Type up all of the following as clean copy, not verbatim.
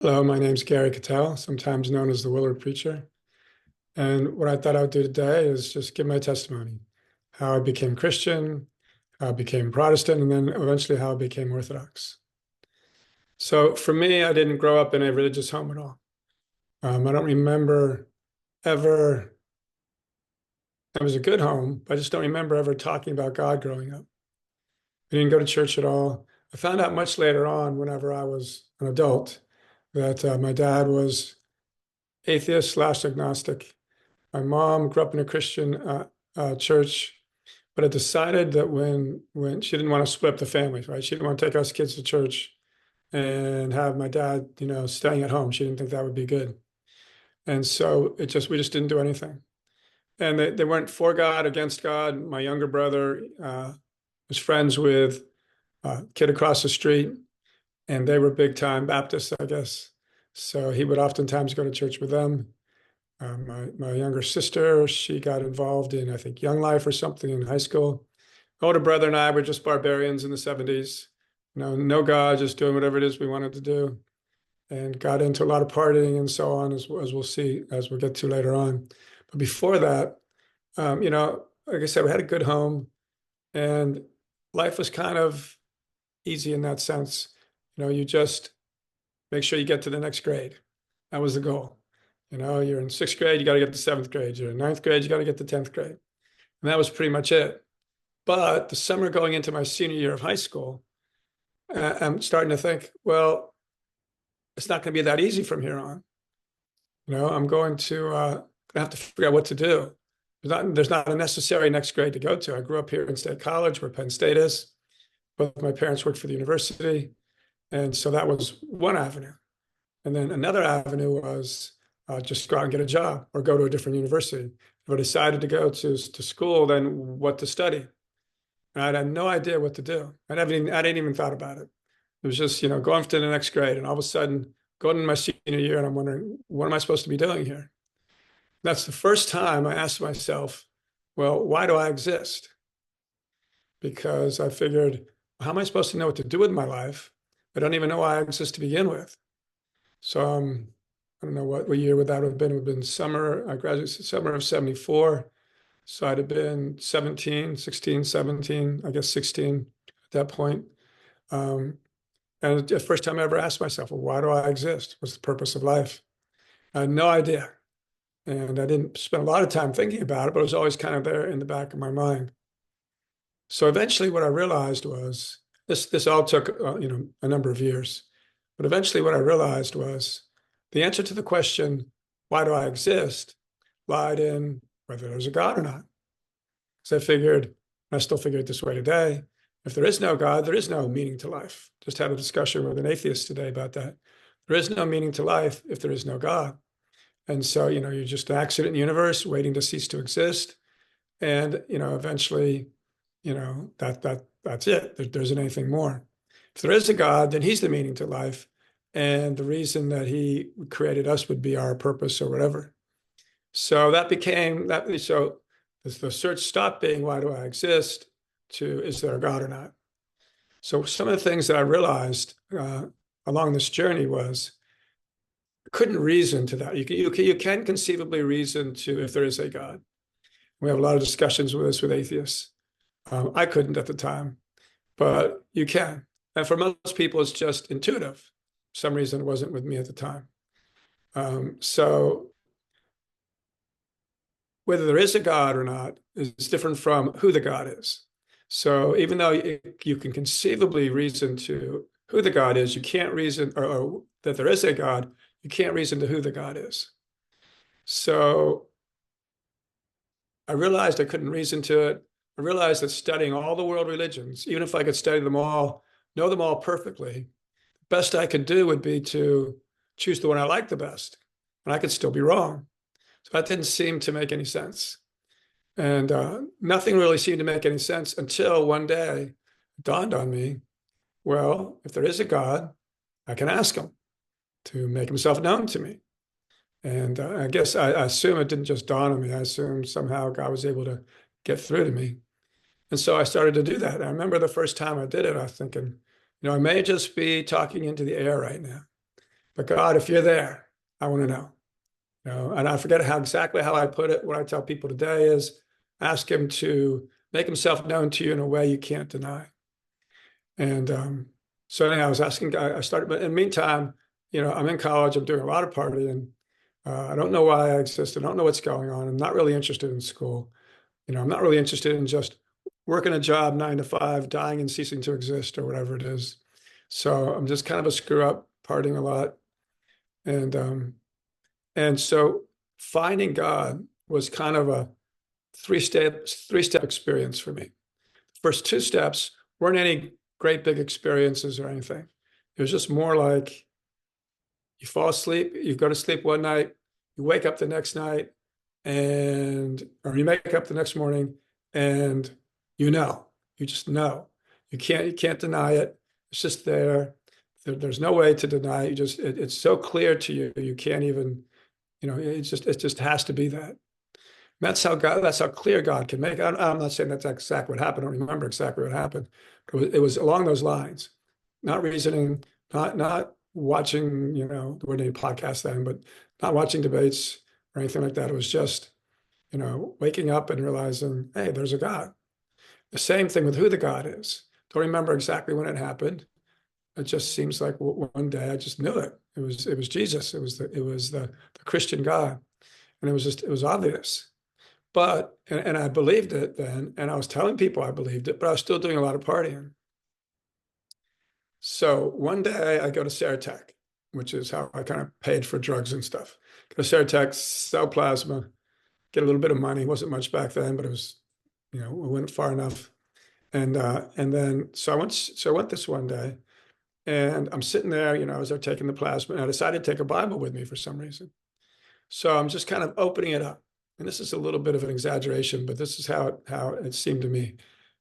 Hello, my name's Gary Cattell, sometimes known as the Willard Preacher. And what I thought I would do today is just give my testimony, how I became Christian, how I became Protestant, and then eventually how I became Orthodox. So for me, I didn't grow up in a religious home at all. I don't remember ever, it was a good home, but I just don't remember ever talking about God growing up. I didn't go to church at all. I found out much later on, whenever I was an adult, that my dad was atheist slash agnostic. My mom grew up in a Christian church, but I decided that when she didn't want to split up the family, right? She didn't want to take us kids to church and have my dad, staying at home. She didn't think that would be good. And so we just didn't do anything. And they weren't for God, against God. My younger brother was friends with a kid across the street, and they were big time Baptists, I guess. So he would oftentimes go to church with them. My younger sister, she got involved in, I think, Young Life or something in high school. My older brother and I were just barbarians in the 70s. No God, just doing whatever it is we wanted to do, and got into a lot of partying and so on, as we'll see, as we'll get to later on. But before that, like I said, we had a good home, and life was kind of easy in that sense. You just make sure you get to the next grade. That was the goal. You're in sixth grade, you got to get to seventh grade. You're in ninth grade, you got to get to 10th grade. And that was pretty much it. But the summer going into my senior year of high school, I'm starting to think, well, it's not going to be that easy from here on. I'm going to have to figure out what to do. There's not a necessary next grade to go to. I grew up here in State College, where Penn State is. Both my parents worked for the university. And so that was one avenue. And then another avenue was just go out and get a job or go to a different university. If I decided to go to school, then what to study? And I had no idea what to do. I hadn't even thought about it. It was just, going to the next grade. And all of a sudden, going into my senior year, and I'm wondering, what am I supposed to be doing here? That's the first time I asked myself, well, why do I exist? Because I figured, how am I supposed to know what to do with my life? I don't even know why I exist to begin with. So I don't know what year would that have been. It would have been summer. I graduated summer of 74. So I'd have been 17, 16, 17, I guess 16 at that point. And the first time I ever asked myself, well, why do I exist? What's the purpose of life? I had no idea. And I didn't spend a lot of time thinking about it, but it was always kind of there in the back of my mind. So eventually what I realized was, this all took, a number of years. But eventually what I realized was the answer to the question, why do I exist, lied in whether there's a God or not. So I figured, I still figure it this way today, if there is no God, there is no meaning to life. Just had a discussion with an atheist today about that. There is no meaning to life if there is no God. And so, you're just an accident in the universe waiting to cease to exist. And, eventually, that's it. There isn't anything more. If there is a God, then he's the meaning to life. And the reason that he created us would be our purpose or whatever. So that became that. So the search stopped being, why do I exist, to, is there a God or not? So some of the things that I realized along this journey was, I couldn't reason to that. You can conceivably reason to if there is a God. We have a lot of discussions with this with atheists. I couldn't at the time, but you can. And for most people, it's just intuitive. For some reason, it wasn't with me at the time. So whether there is a God or not is different from who the God is. So even though you can conceivably reason to who the God is, you can't reason, or that there is a God, you can't reason to who the God is. So I realized I couldn't reason to it. I realized that studying all the world religions, even if I could study them all, know them all perfectly, the best I could do would be to choose the one I like the best. And I could still be wrong. So that didn't seem to make any sense. And nothing really seemed to make any sense until one day it dawned on me, well, if there is a God, I can ask him to make himself known to me. And I guess I assume it didn't just dawn on me. I assume somehow God was able to get through to me. And so I started to do that. I remember the first time I did it, I was thinking, I may just be talking into the air right now. But God, if you're there, I want to know. And I forget exactly how I put it. What I tell people today is ask him to make himself known to you in a way you can't deny. And so anyhow, I was asking, I started, but in the meantime, I'm in college, I'm doing a lot of partying. I don't know why I exist. I don't know what's going on. I'm not really interested in school. I'm not really interested in just working a job 9 to 5, dying and ceasing to exist or whatever it is. So I'm just kind of a screw up, partying a lot. And so finding God was kind of a three step experience for me. First 2 steps weren't any great big experiences or anything. It was just more like you fall asleep, you go to sleep one night, you wake up the next night, or you make up the next morning, and you just know. You can't deny it. It's just there. There's no way to deny it. It's so clear to you, you can't even, it just has to be that. That's how clear God can make it. I'm not saying that's exactly what happened. I don't remember exactly what happened. It was along those lines, not reasoning, not watching, there weren't any podcasts then, but not watching debates or anything like that. It was just, waking up and realizing, hey, there's a God. The same thing with who the God is. Don't remember exactly when it happened. It just seems like one day I just knew it. It was Jesus. It was the Christian God, and it was obvious. But and I believed it then, and I was telling people I believed it, but I was still doing a lot of partying. So one day I go to Saratech, which is how I kind of paid for drugs and stuff. Go to Saratech, sell plasma, get a little bit of money. It wasn't much back then, but it was, we went far enough. And then so I went this one day, and I'm sitting there, as they're taking the plasma, and I decided to take a Bible with me for some reason. So I'm just kind of opening it up. And this is a little bit of an exaggeration, but this is how it seemed to me.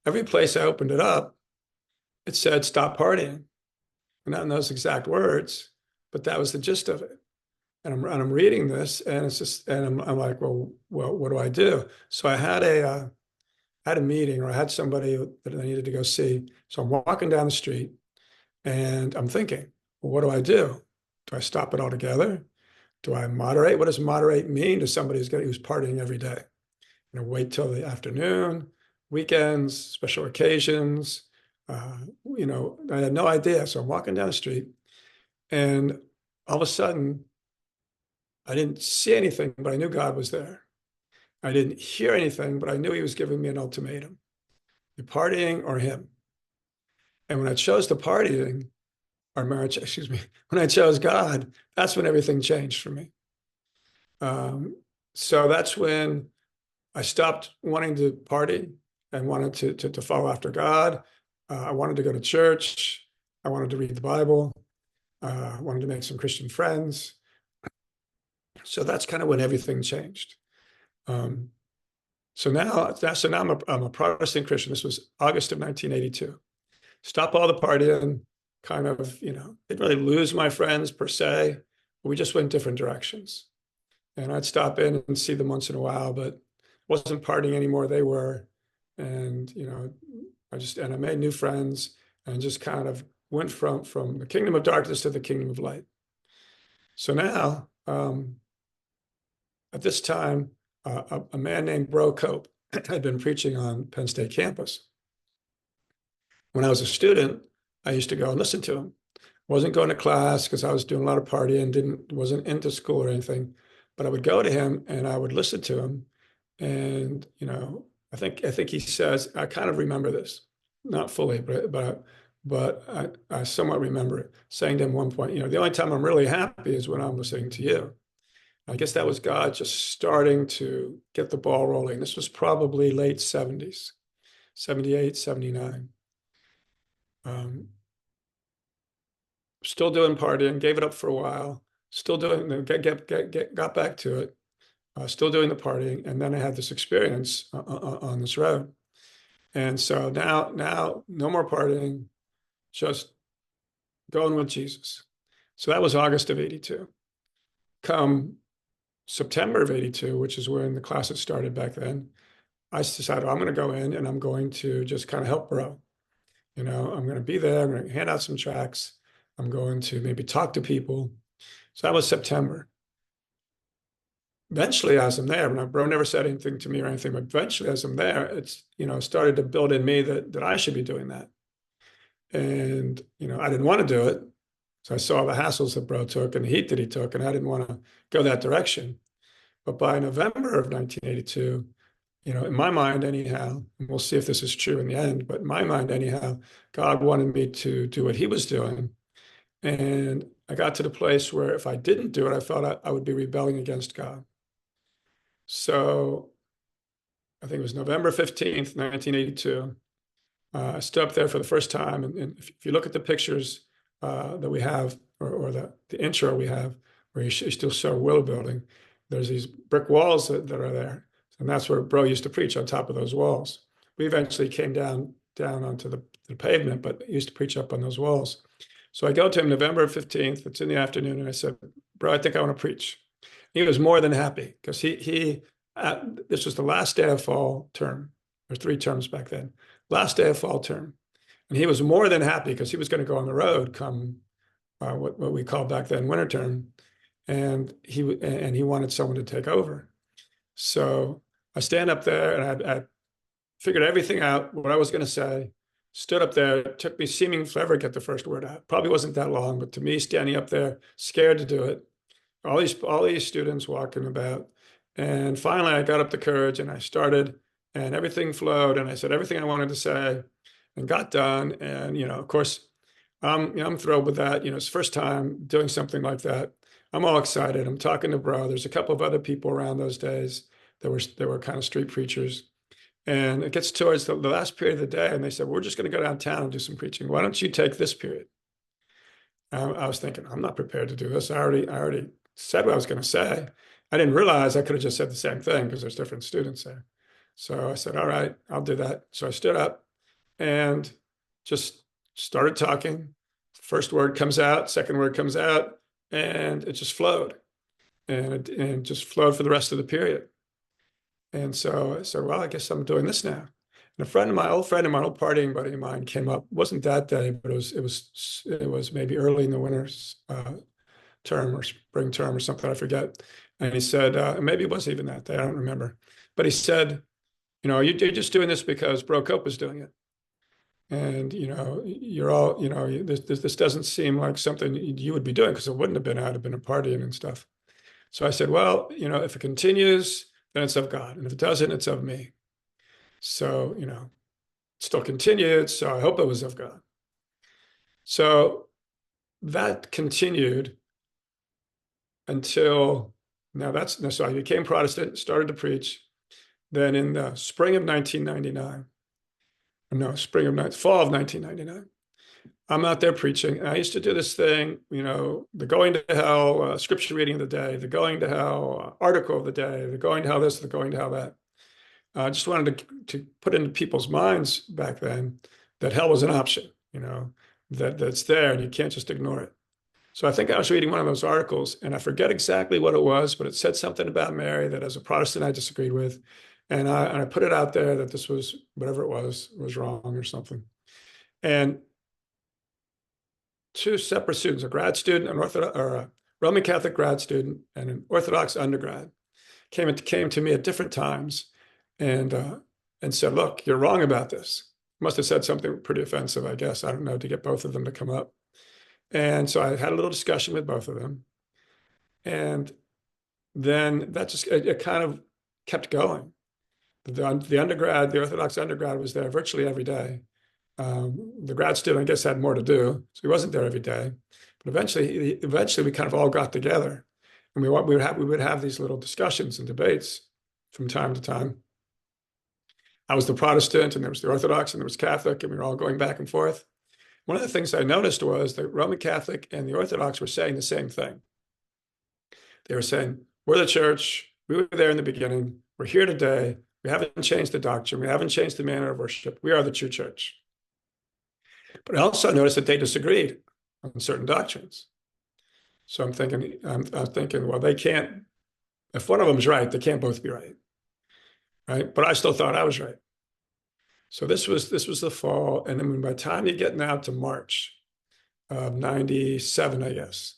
Every place I opened it up, it said, stop partying. And not in those exact words, but that was the gist of it. And I'm reading this, and it's just, and I'm like, well, what do I do? So I had a meeting, or I had somebody that I needed to go see. So I'm walking down the street, and I'm thinking, well, what do I do? Do I stop it altogether? Do I moderate? What does moderate mean to somebody who's partying every day? Wait till the afternoon, weekends, special occasions. I had no idea. So I'm walking down the street, and all of a sudden, I didn't see anything, but I knew God was there. I didn't hear anything, but I knew he was giving me an ultimatum. You're partying or him. And when I chose the partying, or marriage, excuse me, when I chose God, that's when everything changed for me. Um, so that's when I stopped wanting to party and wanted to follow after God. I wanted to go to church. I wanted to read the Bible. I wanted to make some Christian friends. So that's kind of when everything changed. Um, so now I'm a Protestant Christian. This was August of 1982. Stop all the partying, kind of, didn't really lose my friends per se. We just went different directions. And I'd stop in and see them once in a while, but wasn't partying anymore. They were. And, I made new friends and just kind of went from the kingdom of darkness to the kingdom of light. So now, at this time, a man named Bro Cope had been preaching on Penn State campus. When I was a student, I used to go and listen to him. Wasn't going to class because I was doing a lot of partying, wasn't into school or anything, but I would go to him and I would listen to him. And, I think he says, I kind of remember this, not fully, but I somewhat remember it, saying to him one point, the only time I'm really happy is when I'm listening to you. I guess that was God just starting to get the ball rolling. This was probably late 70s, 78, 79. Still doing partying, gave it up for a while, still doing, got back to it, still doing the partying. And then I had this experience on this road. And so now no more partying, just going with Jesus. So that was August of 82. Come September of 82, which is when the classes started back then, I decided, I'm going to go in and I'm going to just kind of help Bro. I'm going to be there. I'm going to hand out some tracts. I'm going to maybe talk to people. So that was September. Eventually, as I'm there, bro never said anything to me or anything, but eventually, as I'm there, it's, started to build in me that I should be doing that. And, I didn't want to do it. So I saw the hassles that bro took and the heat that he took, and I didn't want to go that direction. But by November of 1982, in my mind, anyhow, and we'll see if this is true in the end, but in my mind, anyhow, God wanted me to do what he was doing. And I got to the place where if I didn't do it, I felt I would be rebelling against God. So I think it was November 15th, 1982. I stood up there for the first time. And if you look at the pictures that we have, or the intro we have, where you still show Willow Building, there's these brick walls that are there. And that's where bro used to preach, on top of those walls. We eventually came down onto the pavement, but he used to preach up on those walls. So I go to him November 15th, it's in the afternoon, and I said, bro, I think I want to preach. He was more than happy, because this was the last day of fall term. There's 3 terms back then. Last day of fall term. And he was more than happy, because he was going to go on the road come what we called back then winter term. And he wanted someone to take over. So I stand up there, and I figured everything out, what I was going to say, stood up there. It took me seeming forever to get the first word out. Probably wasn't that long, but to me, standing up there, scared to do it, all these students walking about. And finally, I got up the courage, and I started, and everything flowed. And I said everything I wanted to say and got done. And, of course, I'm thrilled with that. It's the first time doing something like that. I'm all excited. I'm talking to bro. There's a couple of other people around those days that were kind of street preachers. And it gets towards the last period of the day, and they said, we're just going to go downtown and do some preaching. Why don't you take this period? I was thinking, I'm not prepared to do this. I already said what I was going to say. I didn't realize I could have just said the same thing, because there's different students there. So I said, all right, I'll do that. So I stood up and just started talking. First word comes out, second word comes out, and it just flowed. And it just flowed for the rest of the period. And so I said, well, I guess I'm doing this now. And old partying buddy of mine came up. It wasn't that day, but it was maybe early in the winter term or spring term or something, I forget. And he said, maybe it wasn't even that day, I don't remember. But he said, you're just doing this because Bro Cope was doing it. And, you're all, this doesn't seem like something you would be doing, because it wouldn't have been, I'd have been a partying and stuff. So I said, well, if it continues, then it's of God. And if it doesn't, it's of me. So, it still continued. So I hope it was of God. So that continued until so I became Protestant, started to preach. Then in the spring of 1999, fall of 1999, I'm out there preaching. And I used to do this thing, the going to hell scripture reading of the day, the going to hell article of the day, the going to hell this, the going to hell that. I just wanted to put into people's minds back then that hell was an option, that's there and you can't just ignore it. So I think I was reading one of those articles, and I forget exactly what it was, but it said something about Mary that as a Protestant I disagreed with. And I put it out there that this was, whatever it was wrong or something. And 2 separate students, a grad student, a Roman Catholic grad student, and an Orthodox undergrad, came to me at different times and said, look, you're wrong about this. Must have said something pretty offensive, I guess. I don't know, to get both of them to come up. And so I had a little discussion with both of them. And then that just, it kind of kept going. The undergrad, the Orthodox undergrad, was there virtually every day. The grad student, I guess, had more to do, so he wasn't there every day. But eventually we kind of all got together, and we would have these little discussions and debates from time to time. I was the Protestant, and there was the Orthodox, and there was Catholic, and we were all going back and forth. One of the things I noticed was that Roman Catholic and the Orthodox were saying the same thing. They were saying, we're the church, we were there in the beginning, we're here today, we haven't changed the doctrine, we haven't changed the manner of worship, we are the true church. But I also noticed that they disagreed on certain doctrines. So I'm thinking, well, they can't, if one of them's right, they can't both be right. Right? But I still thought I was right. So this was the fall. And then by the time you're getting out to March of 97, I guess,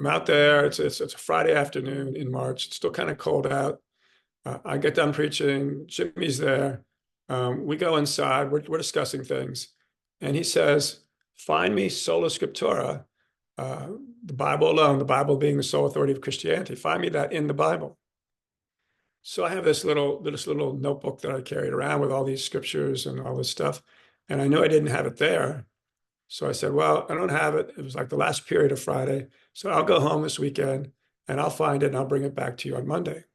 I'm out there. It's a Friday afternoon in March. It's still kind of cold out. I get done preaching. Jimmy's there. We go inside. We're discussing things, and he says, "Find me Sola Scriptura, uh, the Bible alone. The Bible being the sole authority of Christianity. Find me that in the Bible." So I have this little notebook that I carried around with all these scriptures and all this stuff, and I knew I didn't have it there. So I said, "Well, I don't have it." It was like the last period of Friday, so I'll go home this weekend and I'll find it and I'll bring it back to you on Monday.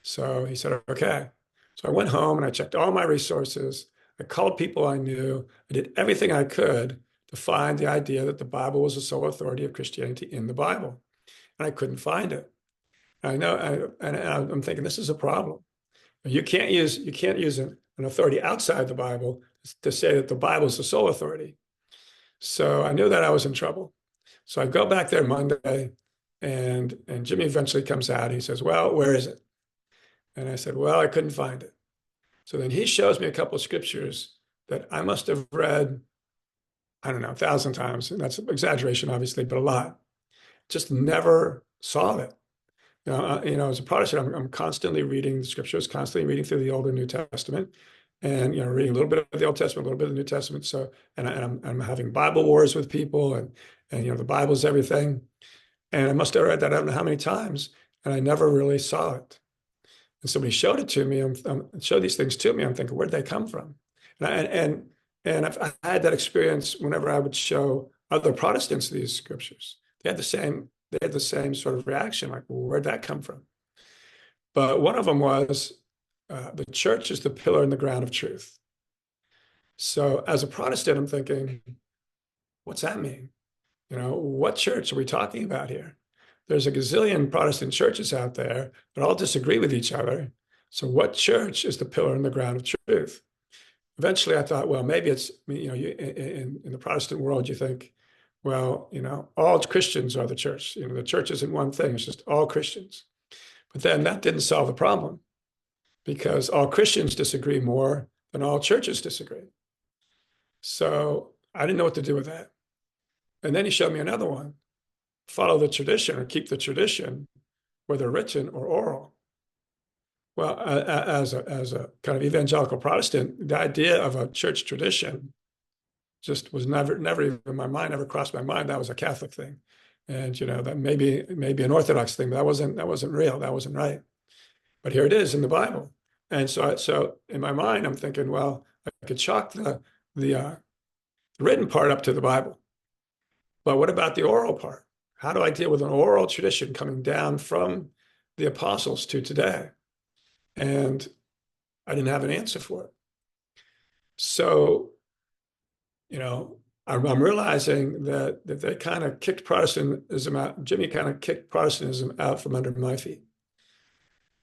So he said, "Okay." So I went home and I checked all my resources. I called people I knew. I did everything I could to find the idea that the Bible was the sole authority of Christianity in the Bible, and I couldn't find it. I know, and I'm thinking this is a problem. You can't use an authority outside the Bible to say that the Bible is the sole authority. So I knew that I was in trouble. So I go back there Monday, and Jimmy eventually comes out. He says, "Well, where is it?" And I said, "Well, I couldn't find it." So then he shows me a couple of scriptures that I must have read, I don't know, 1,000 times. And that's an exaggeration, obviously, but a lot. Just never saw it. As a Protestant, I'm constantly reading the scriptures, constantly reading through the Old and New Testament, and reading a little bit of the Old Testament, a little bit of the New Testament. So, I'm having Bible wars with people, and the Bible's everything. And I must have read that I don't know how many times, and I never really saw it. And somebody showed it to me, showed these things to me. I'm thinking, where'd they come from? I had that experience whenever I would show other Protestants these scriptures. They had the same sort of reaction, like, well, where'd that come from? But one of them was, the church is the pillar and the ground of truth. So as a Protestant, I'm thinking, what's that mean? What church are we talking about here? There's a gazillion Protestant churches out there that all disagree with each other. So what church is the pillar and the ground of truth? Eventually I thought, well, maybe it's, in the Protestant world, you think, well, all Christians are the church. The church isn't one thing, it's just all Christians. But then that didn't solve the problem, because all Christians disagree more than all churches disagree. So I didn't know what to do with that. And then he showed me another one: follow the tradition or keep the tradition, whether written or oral. Well, as a kind of evangelical Protestant, the idea of a church tradition just was never even in my mind, never crossed my mind that was a Catholic thing. And that maybe an Orthodox thing, but that wasn't real. That wasn't right. But here it is in the Bible. And so in my mind, I'm thinking, well, I could chalk the written part up to the Bible. But what about the oral part? How do I deal with an oral tradition coming down from the apostles to today? And I didn't have an answer for it. So, I'm realizing that they kind of kicked Protestantism out. Jimmy kind of kicked Protestantism out from under my feet.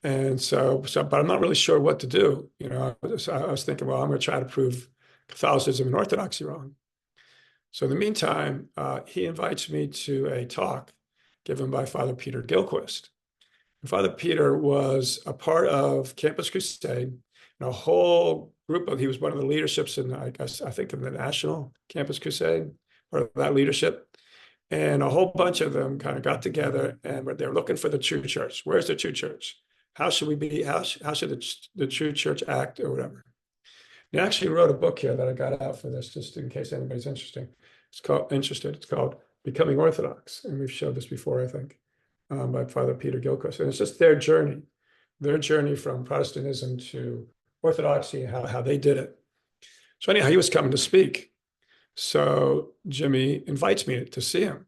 And but I'm not really sure what to do. I was thinking, well, I'm going to try to prove Catholicism and Orthodoxy wrong. So in the meantime, he invites me to a talk given by Father Peter Gillquist. And Father Peter was a part of Campus Crusade, and a whole group he was one of the leaderships in, I think, in the National Campus Crusade, or that leadership. And a whole bunch of them kind of got together, and they're looking for the true church. Where's the true church? How should we be? How should the true church act, or whatever? He actually wrote a book here that I got out for this, just in case anybody's interested. It's called Becoming Orthodox, and we've showed this before, I think, by Father Peter Gillquist. And it's just their journey from Protestantism to Orthodoxy, how they did it. So anyhow, he was coming to speak. So Jimmy invites me to see him.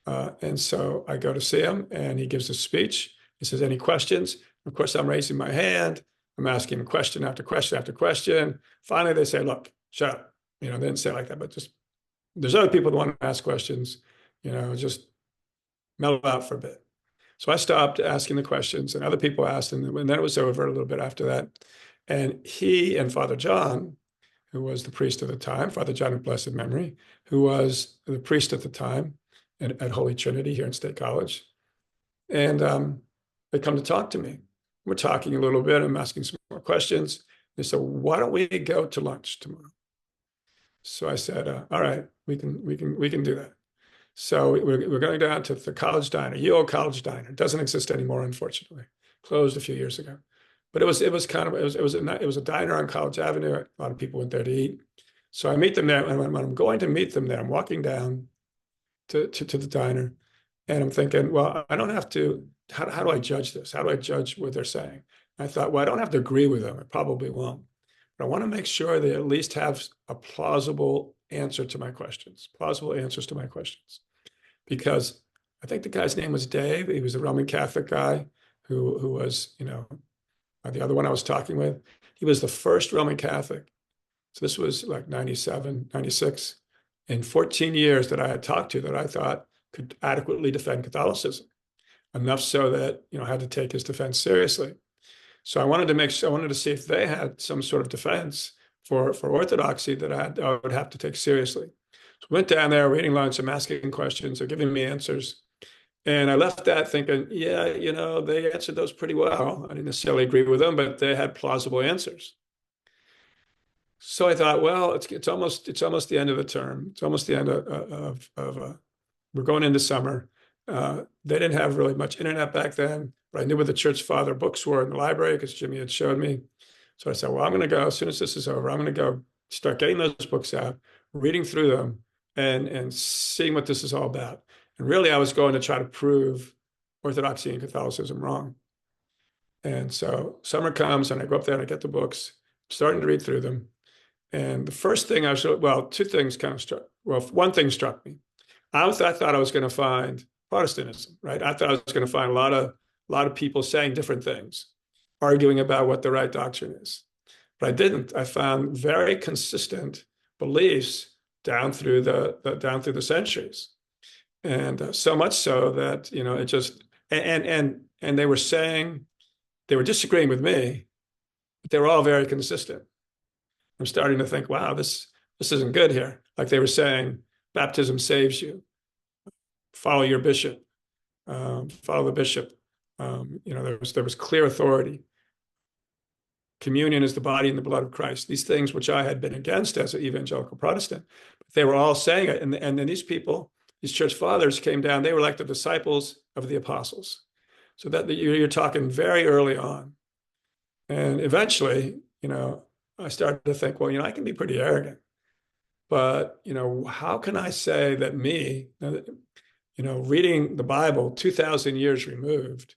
And so I go to see him, and he gives a speech. He says, "Any questions?" Of course, I'm raising my hand. I'm asking him question after question after question. Finally, they say, "Look, shut up." They didn't say it like that, but just, there's other people that want to ask questions, just mellow out for a bit. So I stopped asking the questions, and other people asked, and then it was over a little bit after that. And he and Father John, who was the priest at the time, Father John of Blessed Memory, who was the priest at the time at Holy Trinity here in State College, and they come to talk to me. We're talking a little bit. I'm asking some more questions. They said, "Why don't we go to lunch tomorrow?" So I said, "All right, we can do that." So we're going down to the college diner, Yale College Diner. It doesn't exist anymore, unfortunately. Closed a few years ago. But it was a diner on College Avenue. A lot of people went there to eat. So I meet them there, and when I'm going to meet them there, I'm walking down to the diner, and I'm thinking, well, I don't have to. How do I judge this? How do I judge what they're saying? I thought, well, I don't have to agree with them. I probably won't. But I want to make sure they at least have a plausible answer to my questions, plausible answers to my questions. Because I think the guy's name was Dave. He was a Roman Catholic guy who was, the other one I was talking with. He was the first Roman Catholic. So this was like 97, 96, in 14 years that I had talked to that I thought could adequately defend Catholicism, enough so that, I had to take his defense seriously. So I wanted to see if they had some sort of defense for Orthodoxy that I would have to take seriously. So I went down there, we're eating lunch, I'm asking questions, they're giving me answers. And I left that thinking, yeah, they answered those pretty well. I didn't necessarily agree with them, but they had plausible answers. So I thought, well, it's almost the end of the term. It's almost the end of we're going into summer. They didn't have really much internet back then, but I knew where the church father books were in the library because Jimmy had showed me. So I said, well, I'm going to go, as soon as this is over, I'm going to go start getting those books out, reading through them, and seeing what this is all about. And really, I was going to try to prove Orthodoxy and Catholicism wrong. And so summer comes, and I go up there and I get the books, starting to read through them. And the first thing two things kind of struck. Well, one thing struck me. I thought I was going to find Protestantism, right? I thought I was going to find a lot of people saying different things, arguing about what the right doctrine is. But I didn't. I found very consistent beliefs down through the centuries, and so much so that it just and they were disagreeing with me, but they were all very consistent. I'm starting to think, wow, this isn't good here. Like they were saying, baptism saves you. Follow your bishop. Follow the bishop. There was clear authority. Communion is the body and the blood of Christ. These things which I had been against as an evangelical Protestant, but they were all saying it. And then these people, these church fathers came down. They were like the disciples of the apostles. So that you're talking very early on. And eventually, I started to think, well, I can be pretty arrogant, but, how can I say that me, reading the Bible 2,000 years removed,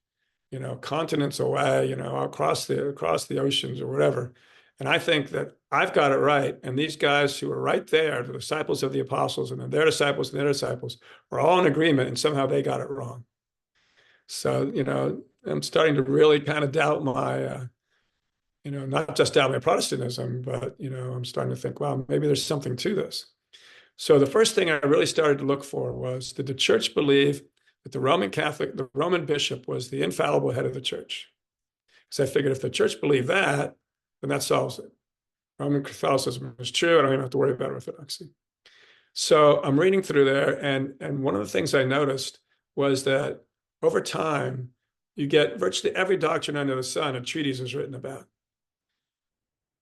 continents away, across the oceans or whatever. And I think that I've got it right. And these guys who are right there, the disciples of the apostles, and then their disciples and their disciples, are all in agreement, and somehow they got it wrong. So, I'm starting to really kind of doubt my, not just doubt my Protestantism, but, I'm starting to think, well, maybe there's something to this. So the first thing I really started to look for was, did the church believe that the Roman bishop was the infallible head of the church? Because I figured if the church believed that, then that solves it. Roman Catholicism is true. I don't even have to worry about Orthodoxy. So I'm reading through there, and one of the things I noticed was that over time, you get virtually every doctrine under the sun, a treatise is written about.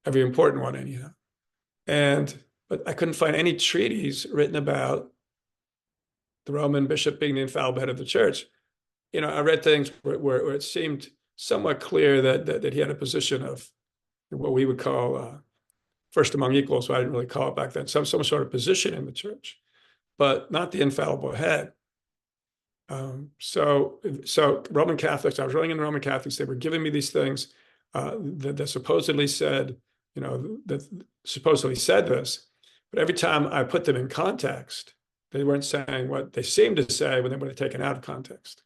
Every important one, anyhow. But I couldn't find any treatise written about the Roman bishop being the infallible head of the church. I read things where it seemed somewhat clear that he had a position of what we would call first among equals, so I didn't really call it back then, some sort of position in the church, but not the infallible head. So Roman Catholics, I was running into Roman Catholics, they were giving me these things that supposedly said, that supposedly said this, but every time I put them in context, they weren't saying what they seemed to say when they were taken out of context.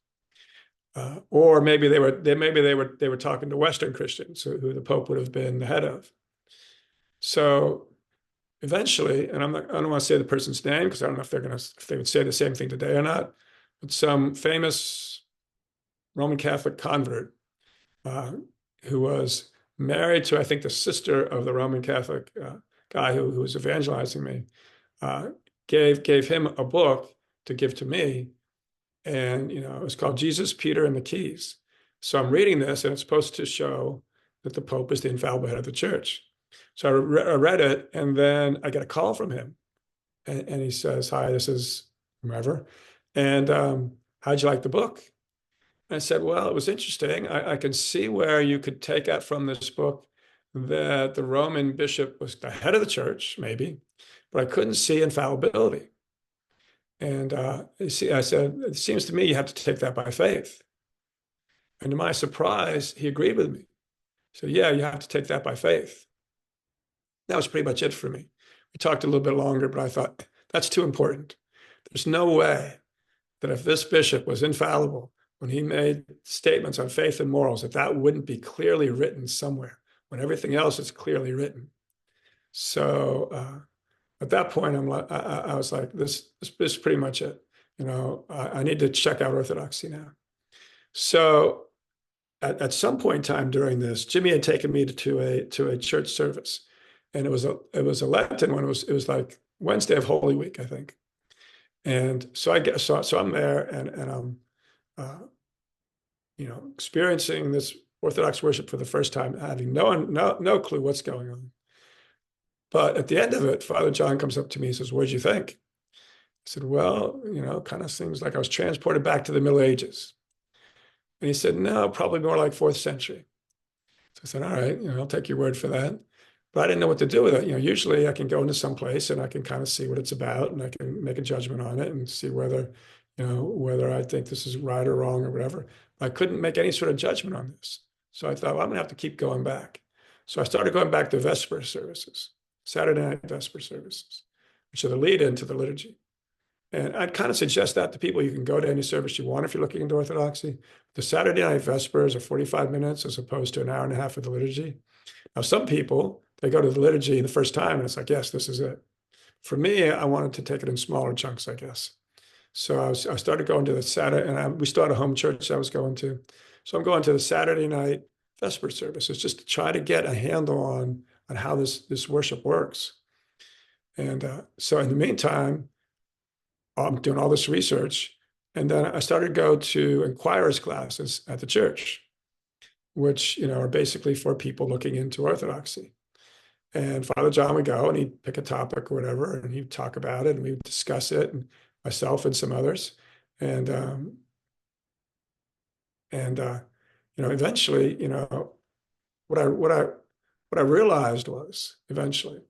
Or maybe they were talking to Western Christians, who the Pope would have been the head of. So eventually, and I don't want to say the person's name because I don't know if they would say the same thing today or not, but some famous Roman Catholic convert who was married to, I think, the sister of the Roman Catholic guy who was evangelizing me, gave him a book to give to me. And, it was called Jesus, Peter, and the Keys. So I'm reading this, and it's supposed to show that the Pope is the infallible head of the church. So I read it, and then I get a call from him. And he says, hi, this is whomever. And how'd you like the book? And I said, well, it was interesting. I can see where you could take out from this book that the Roman bishop was the head of the church, maybe, but I couldn't see infallibility. And you see, I said, it seems to me you have to take that by faith. And to my surprise, he agreed with me. He said, yeah, you have to take that by faith. That was pretty much it for me. We talked a little bit longer, but I thought, that's too important. There's no way that if this bishop was infallible, when he made statements on faith and morals, that wouldn't be clearly written somewhere when everything else is clearly written. So at that point, I was like, this is pretty much it. I need to check out Orthodoxy now. So at some point in time during this, Jimmy had taken me to a church service, and it was a Lenten one. It was like Wednesday of Holy Week, I think. And so I'm there, and I'm experiencing this Orthodox worship for the first time, having no clue what's going on. But at the end of it, Father John comes up to me and says, "What did you think?" I said, "Well, kind of seems like I was transported back to the Middle Ages." And he said, "No, probably more like 4th century." So I said, "All right, I'll take your word for that." But I didn't know what to do with it. Usually I can go into some place and I can kind of see what it's about, and I can make a judgment on it and see whether I think this is right or wrong or whatever. I couldn't make any sort of judgment on this. So I thought, well, I'm gonna have to keep going back. So I started going back to Vesper services, Saturday night Vesper services, which are the lead into the liturgy. And I'd kind of suggest that to people. You can go to any service you want if you're looking into Orthodoxy. The Saturday night Vespers are 45 minutes as opposed to an hour and a half of the liturgy. Now, some people, they go to the liturgy the first time and it's like, yes, this is it. For me, I wanted to take it in smaller chunks, I guess. So I started going to the Saturday, and we still had a home church I was going to. So I'm going to the Saturday night Vesper services just to try to get a handle on how this worship works. And so in the meantime, I'm doing all this research. And then I started to go to inquirers classes at the church, which, are basically for people looking into Orthodoxy. And Father John would go and he'd pick a topic or whatever, and he'd talk about it and we would discuss it, and myself and some others. And eventually, what I realized was eventually,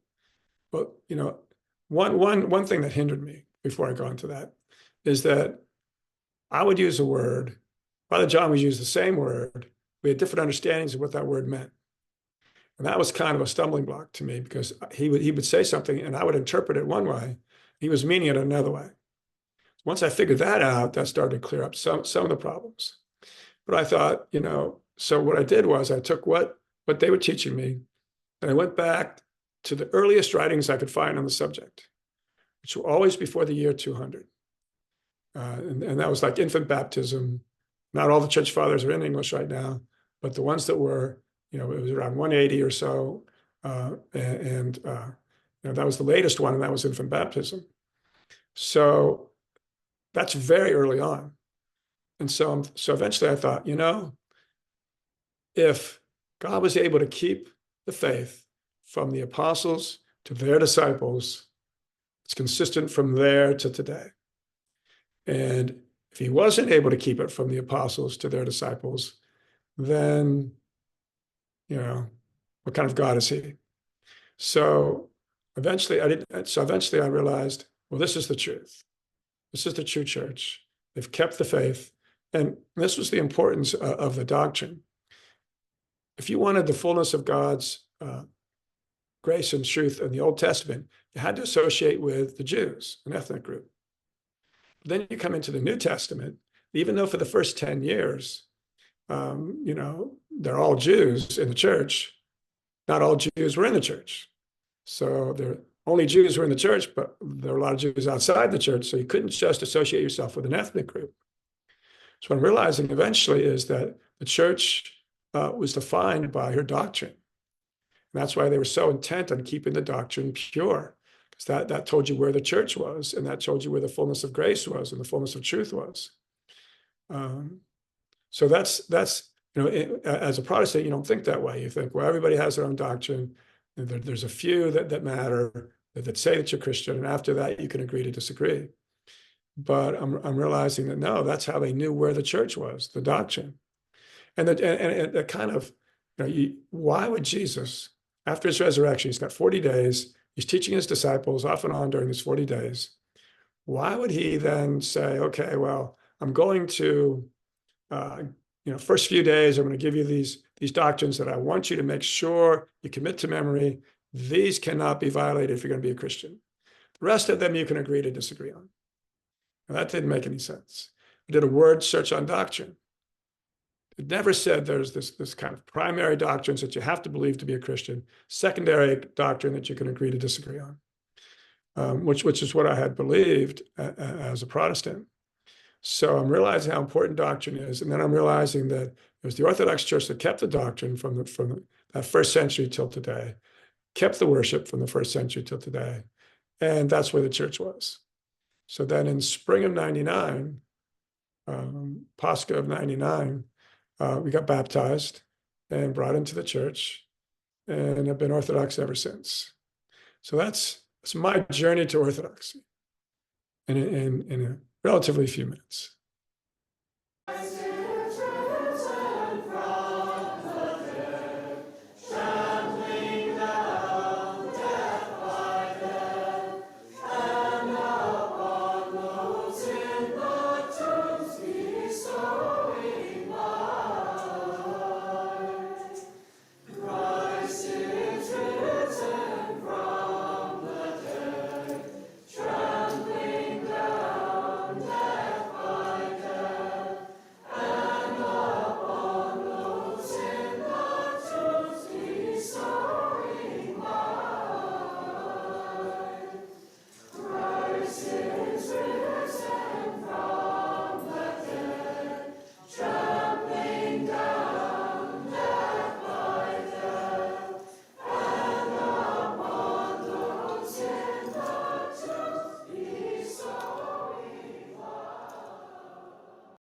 but one thing that hindered me before I go into that is that I would use a word, Father John would use the same word. We had different understandings of what that word meant. And that was kind of a stumbling block to me because he would say something and I would interpret it one way. He was meaning it another way. Once I figured that out, that started to clear up some of the problems. But I thought, so what I did was I took what they were teaching me and I went back to the earliest writings I could find on the subject, which were always before the year 200. And that was like infant baptism. Not all the church fathers are in English right now, but the ones that were, it was around 180 or so. That was the latest one, and that was infant baptism. So that's very early on. And so eventually I thought, if God was able to keep the faith from the apostles to their disciples, it's consistent from there to today. And if he wasn't able to keep it from the apostles to their disciples, then, what kind of God is he? So eventually I realized, well, this is the truth. This is the true church. They've kept the faith. And this was the importance of the doctrine. If you wanted the fullness of God's grace and truth in the Old Testament, you had to associate with the Jews, an ethnic group. But then you come into the New Testament, even though for the first 10 years, they're all Jews in the church, not all Jews were in the church. So they're only Jews were in the church, but there are a lot of Jews outside the church. So you couldn't just associate yourself with an ethnic group. So what I'm realizing eventually is that the church was defined by her doctrine. And that's why they were so intent on keeping the doctrine pure, because that told you where the church was, and that told you where the fullness of grace was and the fullness of truth was. So that's as a Protestant, you don't think that way. You think, well, everybody has their own doctrine. There's a few that matter, that say that you're Christian, and after that, you can agree to disagree. But I'm realizing that no, that's how they knew where the church was, the doctrine. And the kind of, why would Jesus, after his resurrection, he's got 40 days, he's teaching his disciples off and on during these 40 days. Why would he then say, okay, well, I'm going to, first few days, I'm going to give you these doctrines that I want you to make sure you commit to memory. These cannot be violated if you're going to be a Christian. The rest of them you can agree to disagree on. And that didn't make any sense. I did a word search on doctrine. It never said there's this kind of primary doctrines that you have to believe to be a Christian, secondary doctrine that you can agree to disagree on, which is what I had believed as a Protestant. So I'm realizing how important doctrine is, and then I'm realizing that it was the Orthodox Church that kept the doctrine from that first century till today, kept the worship from the first century till today, and that's where the church was. So then in spring of '99, Pascha of '99, we got baptized and brought into the church, and have been Orthodox ever since. So that's my journey to Orthodoxy in a relatively few minutes.